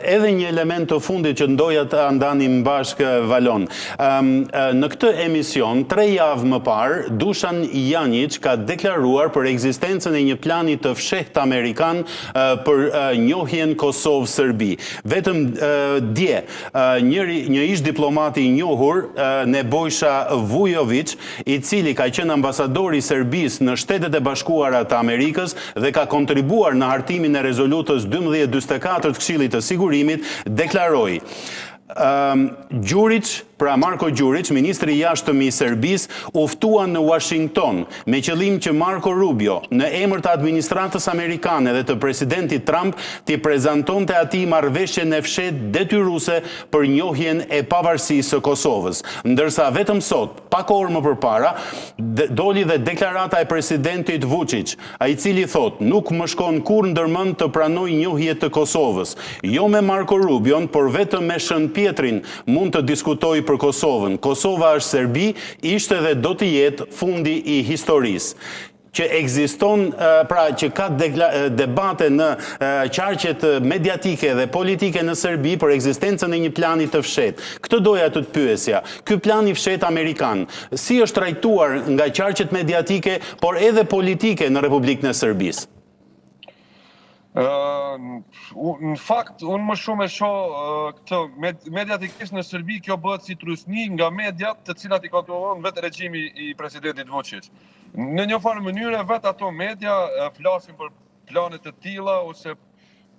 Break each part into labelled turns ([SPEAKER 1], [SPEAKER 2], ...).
[SPEAKER 1] Edhe një element të fundit që ndoja të ndanim bashkë, Valon. Në këtë emision, 3 javë më parë, Dušan Janjić ka deklaruar për ekzistencën e një plani të fshehtë amerikan për njohjen Kosovë-Serbi. Vetëm dje, një ish diplomati i njohur, Nebojša Vujović, i cili ka qenë ambasadori i Serbisë në Shtetet e Bashkuara të Amerikës dhe ka kontribuar në hartimin e rezolutës 1244 të Këshillit të Sigurimit, deklaroi: Gjurić, pra Marko Gjurić, ministri i jashtëm i Serbisë, u ftuan në Washington me qëllim që Marco Rubio, në emër të administratës amerikane dhe të presidentit Trump, t'i prezantonte atij marrëveshjen e fshehtë detyruese për njohjen e pavarësisë së Kosovës. Ndërsa vetëm sot, pak orë më përpara, doli dhe deklarata e presidentit Vučić, ai cili thot: nuk më shkon kurrë ndërmend të pranoj njohje të Kosovës. Jo me Marco Rubion, por vetëm me Shën Pietrin mund të diskutoj për Kosovën. Kosova është Serbi, ishte dhe do të jetë fundi i historisë. Që ekziston, pra që ka debate në qarqet mediatike dhe politike në Serbi për ekzistencën e një plani të fshehtë. Këtë doja të pyesja. Ky plan i fshehtë amerikan, si është trajtuar nga qarqet mediatike, por edhe politike në Republikën e Serbisë?
[SPEAKER 2] Në fakt, unë më shumë e shoh këtë mediatikisht në Serbi, kjo bëhet si trusni nga mediat të cilat i kontrollon vetë regjimi i presidentit Vučić. Në një farë mënyrë vetë ato media flasin për plane të tilla ose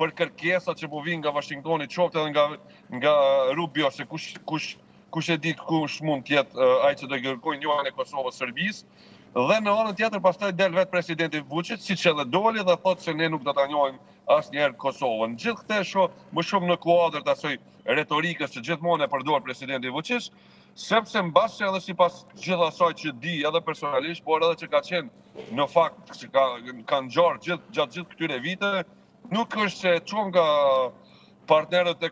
[SPEAKER 2] për kërkesa që po vinë nga Washingtoni, qoftë edhe nga Rubio, se kush e di kush mund të jetë ai që do kërkojë njohjen e Kosovës Serbisë. Dhe në anën tjetër pastaj del vetë presidenti Vučić, siç edhe doli dhe thotë se ne nuk do ta njohim asnjëherë Kosovën. Gjithë këtë shoh më shumë në kuadër të asoj retorikës që gjithmonë e përdor presidenti Vučić, sepse mbasi edhe sipas gjithë asaj që di edhe personalisht, por edhe që ka qenë në fakt që ka ngjarë gjatë gjithë këtyre viteve, nuk është se çon nga partnerët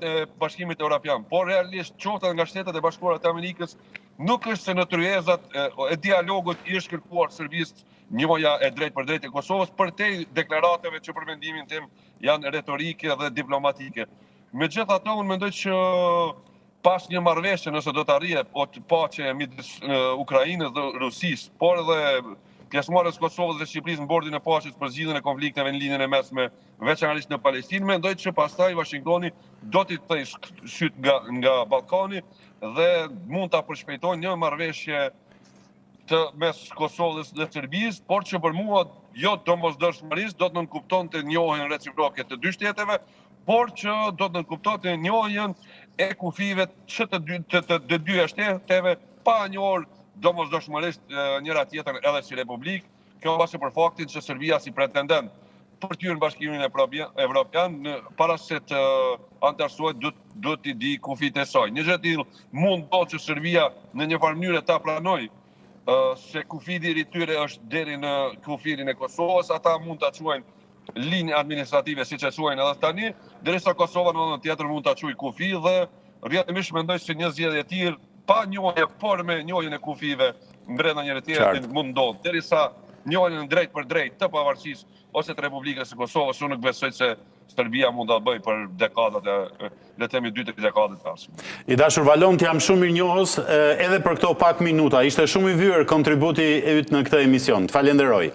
[SPEAKER 2] e Bashkimit Evropian, por realisht qoftë nga Shtetet e Bashkuara të Amerikës, nuk është se në tryezat e dialogut i është kërkuar Serbisë njohja e drejt për drejt e Kosovës, përtej deklaratave që për mendimin tim janë retorike dhe diplomatike. Megjithatë, unë mendoj që pas një marrëveshje, nëse do të arrihet paqe midis Ukrainës dhe Rusisë, por edhe pjesëmarrjes Kosovës dhe Shqipërisë në bordin e paqes për zgjidhjen e konflikteve në linjën e mesme, veçanërisht në Palestinë, mendoj që pastaj Washingtoni do t'i thejë syt nga Ballkani dhe mund ta përshpejtojë një marrëveshje të mes Kosovës dhe Serbisë, por që për mua jo domosdoshmërisht do të nënkuptonte njohjen reciproke të dy shteteve, por që do të nënkuptonte njohjen e kufive të dy shteteve pa njohur domosdoshmërisht njëra tjetrën edhe si republikë. Kjo pasi për faktin që Serbia si pretendent për të hyrë në Bashkimin Evropian, para se të antarësohet duhet t'i di kufit e saj. Një gjë e tillë mund do që Serbia në një farë mënyrë ta pranoj se kufiti i tyre është deri në kufirin e Kosovës, ata mund ta quajnë linjë administrative siç e quajnë edhe tani, derisa Kosova në anën tjetër mund ta quajë kufi dhe rrjedhimisht mendoj se një zgjedhje e tillë pa njohje, por me njohjen e kufive brenda njëri tjetrit mund ndodh. Derisa njohjen drejt për drejt të pavarësisë ose të Republikës së Kosovës, unë nuk besoj se Serbia mund ta bëjë për dekadat le të themi 2-3 dekadat të ardhshme.
[SPEAKER 1] I dashur Valon, jam shumë mirënjohës edhe për këto pak minuta. Ishte shumë i vyer kontributi yt në këtë emision. Të falenderoj.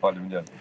[SPEAKER 2] Faleminderit.